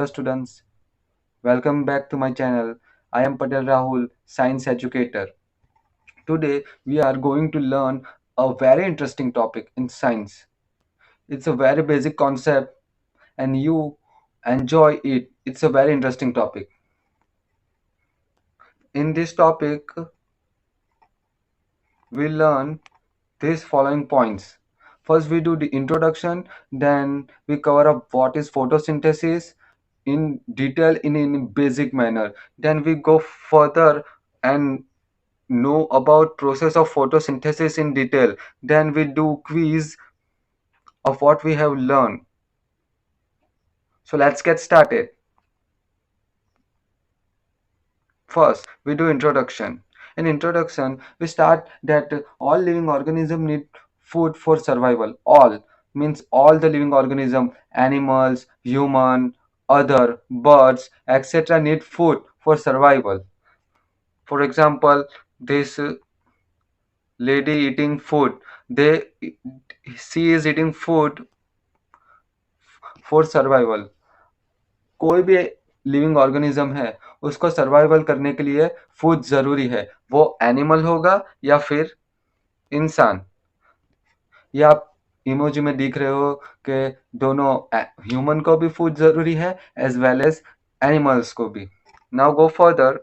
Hello students, welcome back to my channel. I am Patel Rahul, science educator. Today we are going to learn a very interesting topic in science. It's a very basic concept and you enjoy it. It's a very interesting topic. In this topic, we learn these following points. First, we do the introduction, then we cover up what is photosynthesis in detail in basic manner. Then we go further and know about process of photosynthesis in detail. Then we do quiz of what we have learned. So let's get started. First, we do introduction. In introduction, we start that all living organisms need food for survival. All means all the living organism, animals, human, other birds, etc. need food for survival. For example, this lady eating food. They she is eating food for survival. कोई भी living organism है उसको survival करने के लिए food जरूरी है, वो एनिमल होगा या फिर इंसान। ये आप इमोजी में दिख रहे हो कि दोनों ह्यूमन को भी फूड जरूरी है एज वेल एज एनिमल्स को भी। Now go further.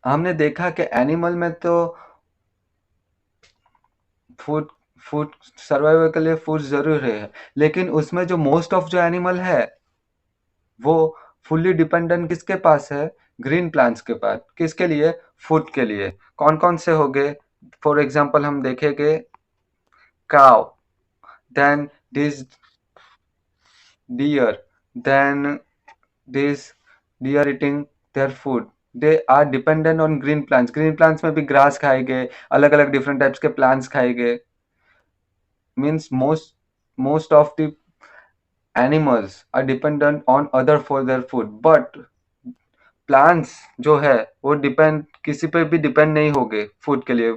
हमने देखा कि एनिमल में तो फूड फूड सर्वाइवल के लिए फूड जरूर है, लेकिन उसमें जो मोस्ट ऑफ जो एनिमल है वो फुल्ली डिपेंडेंट किसके पास है? ग्रीन प्लांट्स के पास। किसके लिए? फूड के लिए। कौन कौन से हो गए? फॉर एग्जाम्पल हम देखेंगे cow, then this deer, then this deer eating their food. They are dependent on green plants. Green plants में भी ग्रास खाए गए, अलग अलग डिफरेंट टाइप्स के प्लांट्स खाए गए। Means most of the animals are dependent on other for their food, but plants जो है वो डिपेंड किसी पे भी डिपेंड नहीं होंगे फूड के लिए।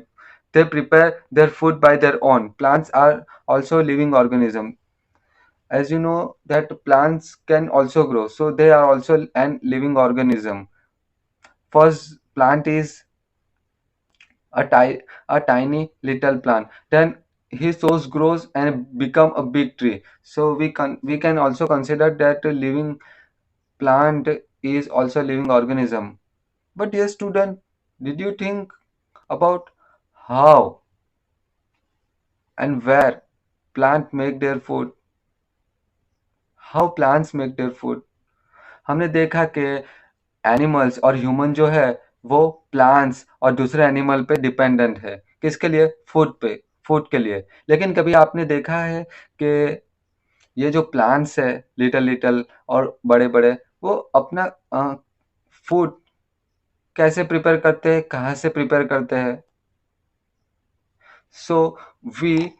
They prepare their food by their own. Plants are also living organism. As you know that plants can also grow, so they are also an living organism. First plant is a tiny little plant, then his source grows and become a big tree. So we can also consider that a living plant is also a living organism. But dear student, did you think about how and where plant make their food? How plants make their food? हमने देखा कि animals और human जो है वो plants और दूसरे animal पे डिपेंडेंट है। किसके लिए? फूड पे, फूड के लिए। लेकिन कभी आपने देखा है कि ये जो प्लांट्स है लिटल लिटल और बड़े बड़े, वो अपना फूड कैसे प्रिपेयर करते हैं, कहाँ से प्रिपेयर करते हैं? So we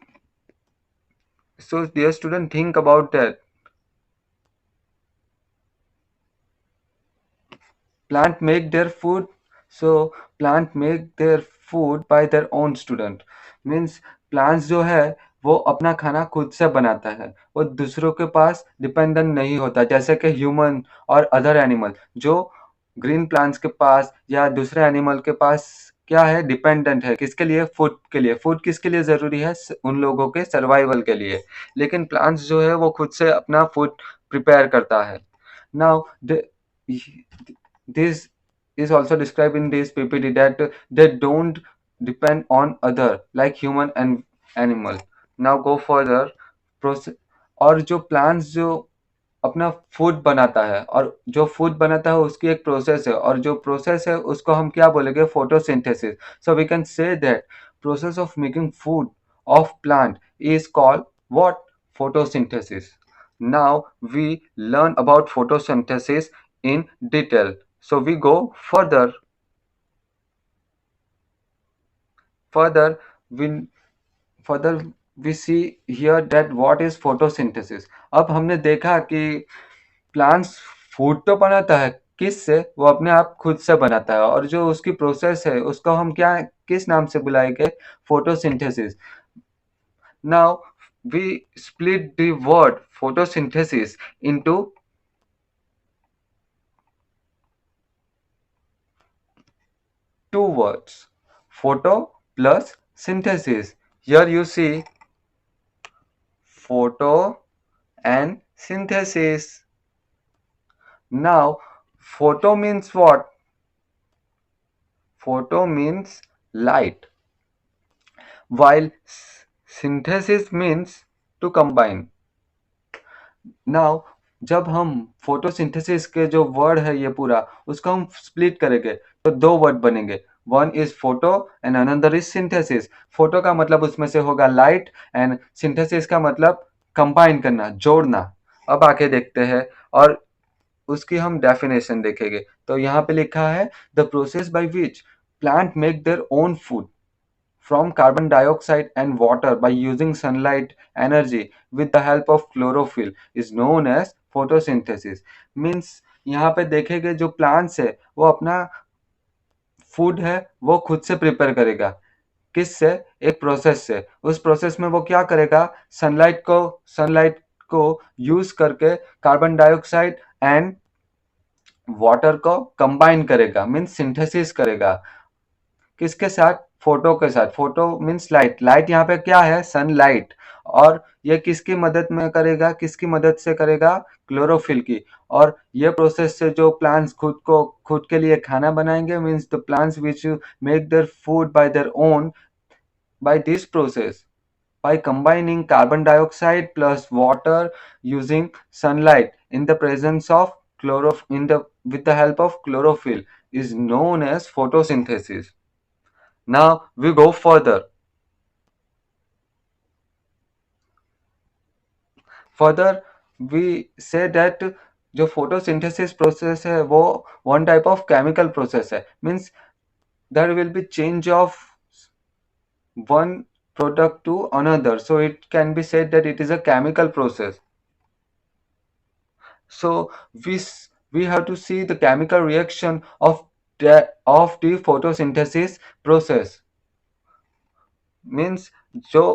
so dear student, think about that. Plant make their food, so plant make their food by their own student. Means plants जो है वो अपना खाना खुद से बनाता है, वो दूसरों के पास डिपेंडेंट नहीं होता, जैसे कि ह्यूमन और अदर एनिमल जो ग्रीन प्लांट्स के पास या दूसरे एनिमल के पास क्या है? डिपेंडेंट है। किसके लिए? फूड के लिए। फूड किसके लिए जरूरी है? उन लोगों के सर्वाइवल के लिए। लेकिन प्लांट्स जो है वो खुद से अपना फूड प्रिपेयर करता है। Now this is also described in this ppt that they don't depend on other like human and animal. Now go further। process और जो plants जो अपना फूड बनाता है और जो फूड बनाता है उसकी एक प्रोसेस है, और जो प्रोसेस है उसको हम क्या बोलेंगे? Photosynthesis. So we can say that process of making food of plant is called what? Photosynthesis. Now we learn about photosynthesis in detail. So we go further. Further, we further we see here that what is photosynthesis. अब हमने देखा कि plants food तो बनाता है, किससे? वो अपने आप खुद से बनाता है, और जो उसकी प्रोसेस है उसको हम क्या किस नाम से बुलाएंगे? Photosynthesis. Now we split the word photosynthesis into two words, photo plus synthesis. Here you see photo and synthesis. Now, photo means what? Photo means light, while synthesis means to combine. Now जब हम photosynthesis के जो word है ये पूरा उसको हम split करेंगे तो दो वर्ड बनेंगे. One is photo and another is synthesis. Photo का मतलब उसमें से होगा लाइट एंड सिंथेसिस का मतलब कंबाइन करना, जोड़ना. अब आके देखते हैं और उसकी हम डेफिनेशन देखेंगे. तो यहाँ पे लिखा है the process by which plant make their own food from carbon dioxide and water by using sunlight energy with the help of chlorophyll is known as photosynthesis. Means यहाँ पे देखेंगे जो प्लांट्स है वो अपना फूड है वो खुद से प्रिपेयर करेगा. किससे? एक प्रोसेस से. उस प्रोसेस में वो क्या करेगा? सनलाइट को यूज करके कार्बन डाइऑक्साइड एंड वाटर को कंबाइन करेगा, मीन्स सिंथेसिस करेगा. किसके साथ? फोटो के साथ. Photo means light. लाइट यहाँ पे क्या है? सनलाइट. और ये किसकी मदद में करेगा? किसकी मदद से करेगा? क्लोरोफिल की. और ये प्रोसेस से जो प्लांट्स खुद के लिए खाना बनाएंगे, means the plants which make their food by their own by this process by combining carbon dioxide plus water using sunlight in the presence of in the with the help of chlorophyll is known as photosynthesis. Now we go further. Further, we say that जो photosynthesis process है वो one type of chemical process है. Means there will be change of one product to another. So it can be said that it is a chemical process. So we have to see the chemical reaction of the photosynthesis process. Means जो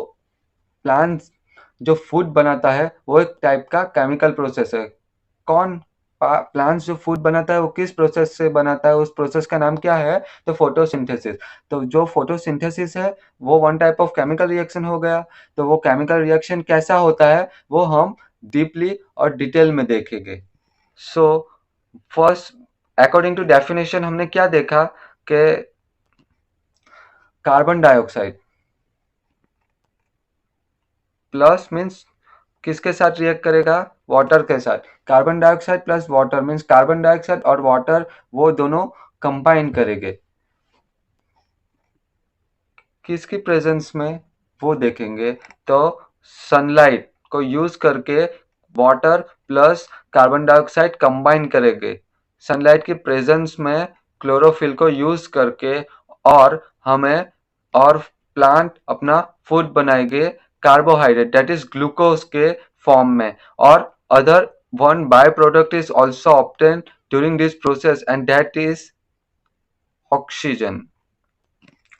plant जो food बनाता है वो एक type का chemical process है. कौन plants जो फूड बनाता है वो किस प्रोसेस से बनाता है? उस प्रोसेस का नाम क्या है? तो फोटोसिंथेसिस. तो जो फोटोसिंथेसिस है वो one type of chemical reaction हो गया. तो वो केमिकल रिएक्शन कैसा होता है वो हम डीपली और डिटेल में देखेंगे. So first, according to definition हमने क्या देखा कि कार्बन डाइऑक्साइड प्लस मीन्स किसके साथ रिएक्ट करेगा? वाटर के साथ. Carbon dioxide plus water means carbon dioxide और वाटर वो दोनों कंबाइन करेंगे. किसकी प्रेजेंस में वो देखेंगे. तो सनलाइट को यूज करके water plus carbon dioxide combine करेंगे. सनलाइट की प्रेजेंस में क्लोरोफिल को यूज करके और हमें और प्लांट अपना फूड बनाएंगे कार्बोहाइड्रेट दैट इज ग्लूकोज के फॉर्म में. और other one byproduct is also obtained during this process and that is oxygen.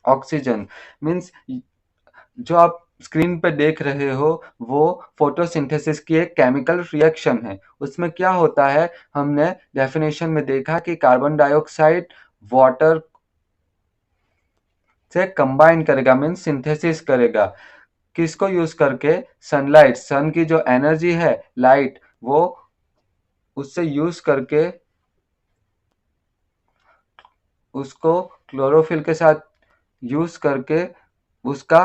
Oxygen means जो आप स्क्रीन पे देख रहे हो वो फोटोसिंथेसिस की एक केमिकल रिएक्शन है. उसमें क्या होता है? हमने डेफिनेशन में देखा कि कार्बन डाइऑक्साइड वाटर से कंबाइन करेगा, मीन्स सिंथेसिस करेगा. किसको यूज करके? सनलाइट. सन की जो एनर्जी है लाइट वो उससे यूज करके उसको क्लोरोफिल के साथ यूज करके उसका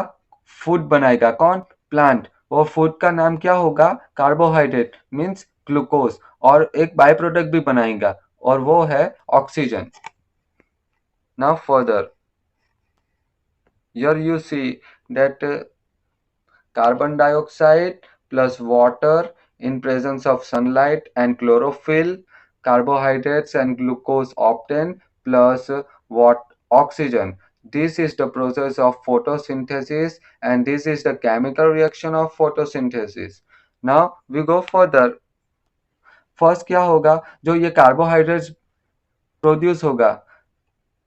फूड बनाएगा. कौन? प्लांट. वो फूड का नाम क्या होगा? Carbohydrate means glucose. और एक बाय प्रोडक्ट भी बनाएगा और वो है oxygen. Now further, here you see that carbon dioxide plus water in presence of sunlight and chlorophyll, carbohydrates and glucose obtained plus what? Oxygen. This is the process of photosynthesis and this is the chemical reaction of photosynthesis. Now we go further. First क्या होगा? जो ये carbohydrates produce होगा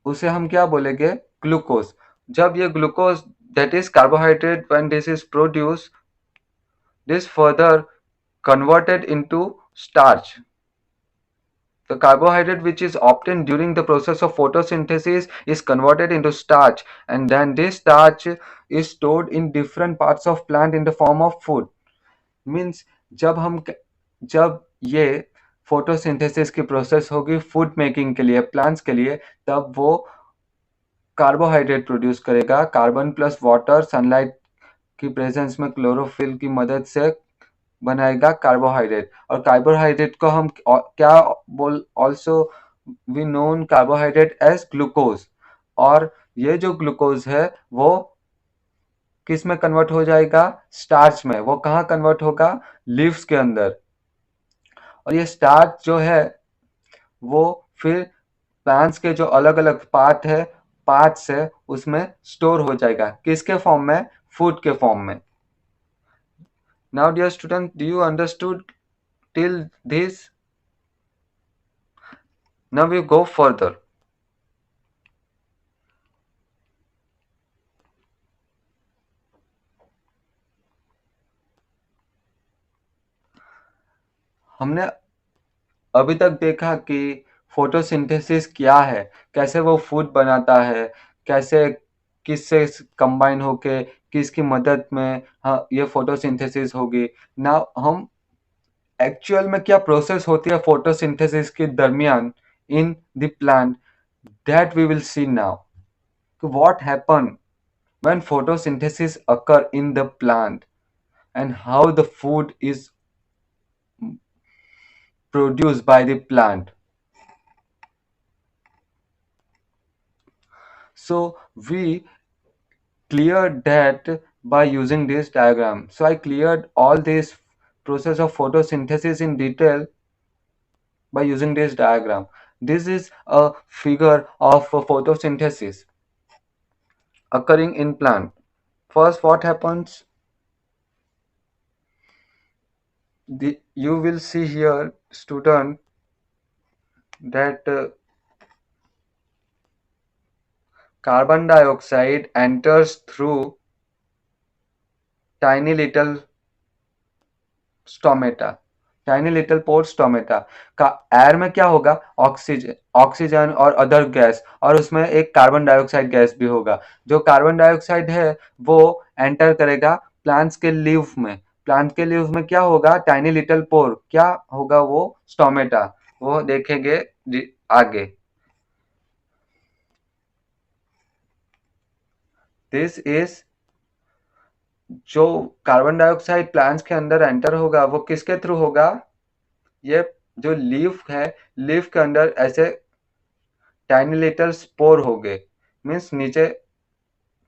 उसे हम क्या बोलेंगे? Glucose. जब ये glucose that is carbohydrate when this is produce This further converted into starch. The carbohydrate which is obtained during the process of photosynthesis is converted into starch, and then this starch is stored in different parts of plant in the form of food. Means जब हम जब ये photosynthesis की process होगी food making के लिए plants के लिए, तब वो कार्बोहाइड्रेट प्रोड्यूस करेगा। कार्बन प्लस वाटर सनलाइट की प्रेजेंस में क्लोरोफिल की मदद से बनाएगा कार्बोहाइड्रेट। और कार्बोहाइड्रेट को हम क्या बोल also we known carbohydrate as glucose. और ये जो ग्लूकोज है वो किस में कन्वर्ट हो जाएगा? स्टार्च में। वो कहाँ कन्वर्ट होगा? लीव्स के अंदर। और ये स्टार्च जो है वो फिर प्लांट्स के जो अलग अलग पार्ट्स है उसमें स्टोर हो जाएगा। किसके फॉर्म में? फूड के फॉर्म में। Now dear student, do you understood till this? Now we go further. हमने अभी तक देखा कि फोटोसिंथेसिस क्या है, कैसे वो फूड बनाता है, कैसे किससे कंबाइन होके किसकी मदद में हाँ ये फोटोसिंथेसिस होगी। ना हम एक्चुअल में क्या प्रोसेस होती है फोटोसिंथेसिस के दरमियान in the plant, that we will see now. What happen when photosynthesis occur in the plant and how the food is produced by the plant. So we cleared that by using this diagram. So I cleared all this process of photosynthesis in detail by using this diagram. This is a figure of photosynthesis occurring in plant. First, what happens? You will see here, student, that carbon dioxide enters through tiny little stomata, tiny little pore stomata का। Air में क्या होगा? Oxygen और other gas, और उसमें एक carbon dioxide gas भी होगा। जो कार्बन डाइऑक्साइड है वो एंटर करेगा प्लांट्स के लीव में। प्लांट के लीव में क्या होगा? टाइनी लिटिल पोर। क्या होगा वो? स्टोमेटा। वो देखेंगे आगे। दिस इज जो कार्बन डाइऑक्साइड प्लांट्स के अंदर एंटर होगा वो किसके थ्रू होगा? ये जो लीफ है, लीफ के अंदर ऐसे टाइनी लिटिल स्पोर हो गए, मीन्स नीचे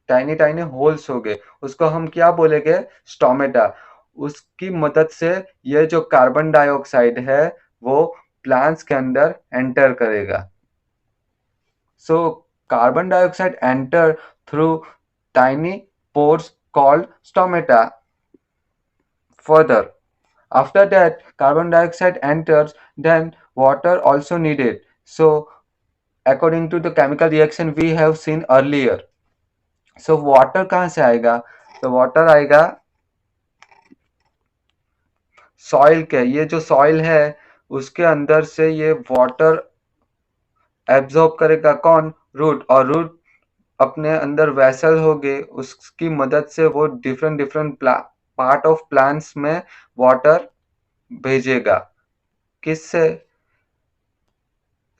टाइनी टाइनी होल्स हो गए। उसको हम क्या बोलेंगे? स्टोमेटा। उसकी मदद से ये जो कार्बन डाइऑक्साइड है वो प्लांट्स के अंदर एंटर करेगा। So carbon dioxide enter through tiny pores called stomata. Further, after that carbon dioxide enters, then water also needed. So according to the chemical reaction we have seen earlier, so water कहाँ से आएगा? तो water आएगा soil के। ये जो soil है उसके अंदर से ये वाटर एब्जॉर्ब करेगा कौन? रूट। और रूट अपने अंदर वेसल हो गए, उसकी मदद से वो different different part of plants में वाटर भेजेगा। किससे?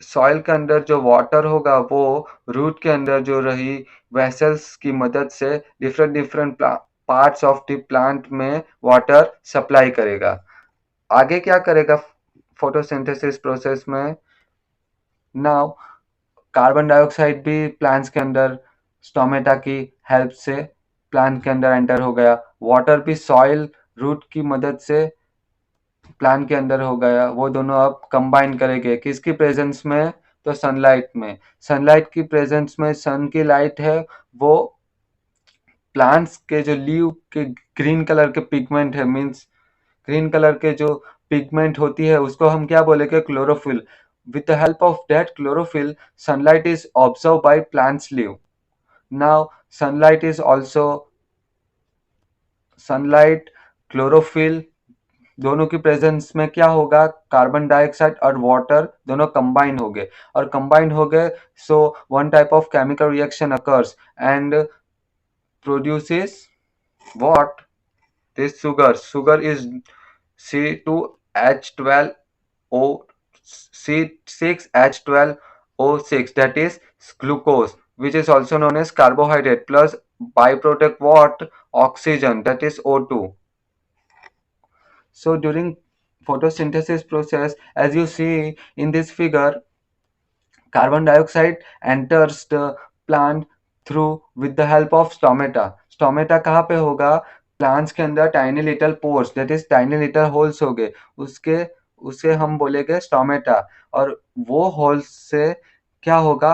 सॉइल के अंदर जो वाटर होगा वो रूट के अंदर जो रही वेसल्स की मदद से different different parts of the plant में वाटर सप्लाई करेगा। आगे क्या करेगा फोटोसिंथेसिस प्रोसेस में? नाउ कार्बन डाइऑक्साइड भी प्लांट्स के अंदर स्टोमेटा की हेल्प से प्लांट के अंदर एंटर हो गया। वाटर भी सॉइल रूट की मदद से प्लांट के अंदर हो गया। वो दोनों अब कंबाइन करेंगे किसकी प्रेजेंस में? तो सनलाइट में। सनलाइट की प्रेजेंस में सन की लाइट है वो प्लांट्स के जो लीव के ग्रीन कलर के पिगमेंट है, मींस ग्रीन कलर के जो पिगमेंट होती है उसको हम क्या बोलेंगे? Chlorophyll. with the help of that chlorophyll sunlight is absorbed by plants leaf. Now sunlight chlorophyll, दोनों की प्रेजेंस में क्या होगा, कार्बन डाइऑक्साइड और वाटर दोनों कंबाइन हो गए, और कंबाइन हो गए, so one type of chemical reaction occurs and produces what, this sugar is C2H12O C6H12O6, that is glucose, which is also known as carbohydrate, plus byproduct what, oxygen, that is O2. So during photosynthesis process, as you see in this figure, carbon dioxide enters the plant through with the help of stomata. Stomata कहाँ पे होगा, plants के अंदर tiny little pores, that is tiny little holes हो गए, उसके उसे हम बोलेंगे स्टोमेटा। और वो होल्स से क्या होगा,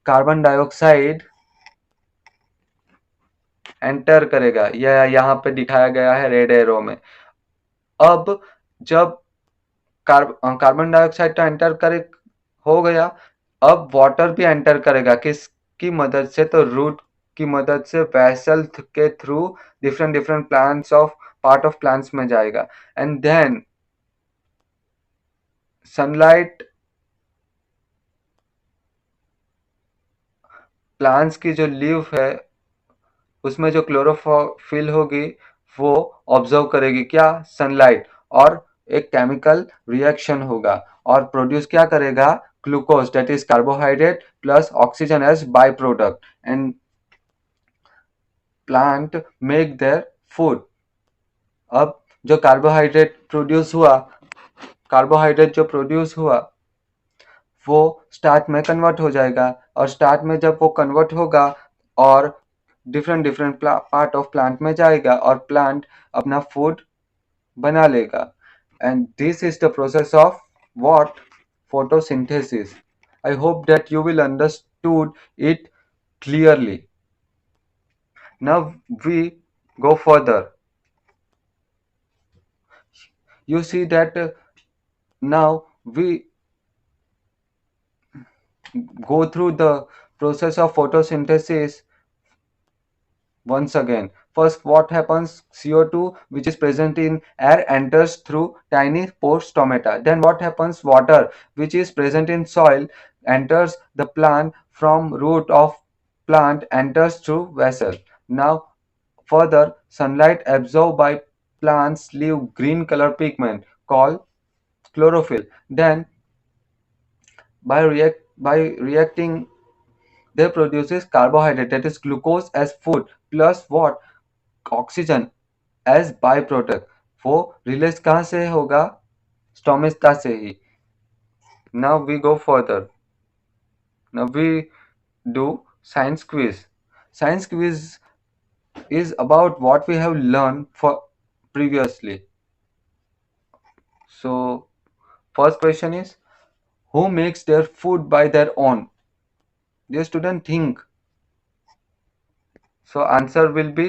कार्बन डाइऑक्साइड एंटर करेगा, यह यहाँ पे दिखाया गया है रेड एरो में। अब जब कार्बन डाइऑक्साइड तो एंटर करे हो गया, अब वाटर भी एंटर करेगा, किसकी मदद से, तो रूट की मदद से, वेसल के through different different plants of part of plants में जाएगा। एंड देन सनलाइट, प्लांट्स की जो लीफ है उसमें जो क्लोरोफिल होगी वो ऑब्जर्व करेगी क्या, सनलाइट, और एक केमिकल रिएक्शन होगा और प्रोड्यूस क्या करेगा, glucose, that is carbohydrate plus oxygen as by product, and plant make their food. अब जो कार्बोहाइड्रेट जो प्रोड्यूस हुआ वो स्टार्च में कन्वर्ट हो जाएगा, और स्टार्च में जब वो कन्वर्ट होगा और different different part of plant में जाएगा और प्लांट अपना फूड बना लेगा। And this is the process of what, photosynthesis. I hope that you will understood it clearly. Now we go further. You see that now we go through the process of photosynthesis once again. First, what happens? CO2, which is present in air, enters through tiny pore stomata. Then what happens? Water, which is present in soil, enters the plant from root of plant, enters through vessel. Now, further, sunlight absorbed by plants leave green color pigment called chlorophyll. Then, by reacting, they produces carbohydrate, that is glucose, as food, plus what, oxygen as by product. वो release कहाँ से होगा, stomata से ही। Now we go further, now we do science quiz. Science quiz is about what we have learned for previously. So first question is, who makes their food by their own? Dear student, think. So answer will be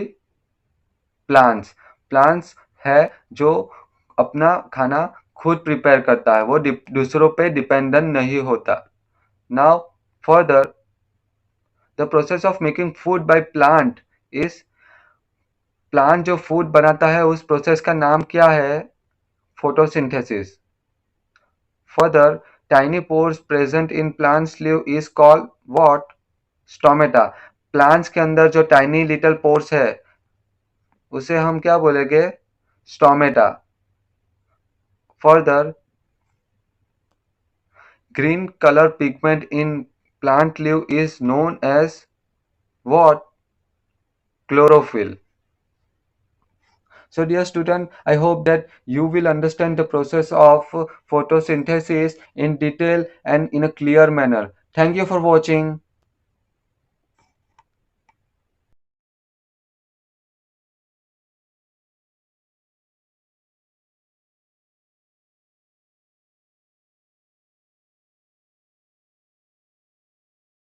plants. Plants है जो अपना खाना खुद prepare करता है, वो दूसरों पे डिपेंडेंट नहीं होता। Now further, the process of making food by plant is, plant जो फूड बनाता है उस प्रोसेस का नाम क्या है, photosynthesis. Further, tiny pores present in plants leave is called what, stomata. Plants के अंदर जो टाइनी लिटिल पोर्स है उसे हम क्या बोलेंगे, stomata. Further, green color pigment in plant leaf is known as what, chlorophyll. So dear student, I hope that you will understand the process of photosynthesis in detail and in a clear manner. Thank you for watching.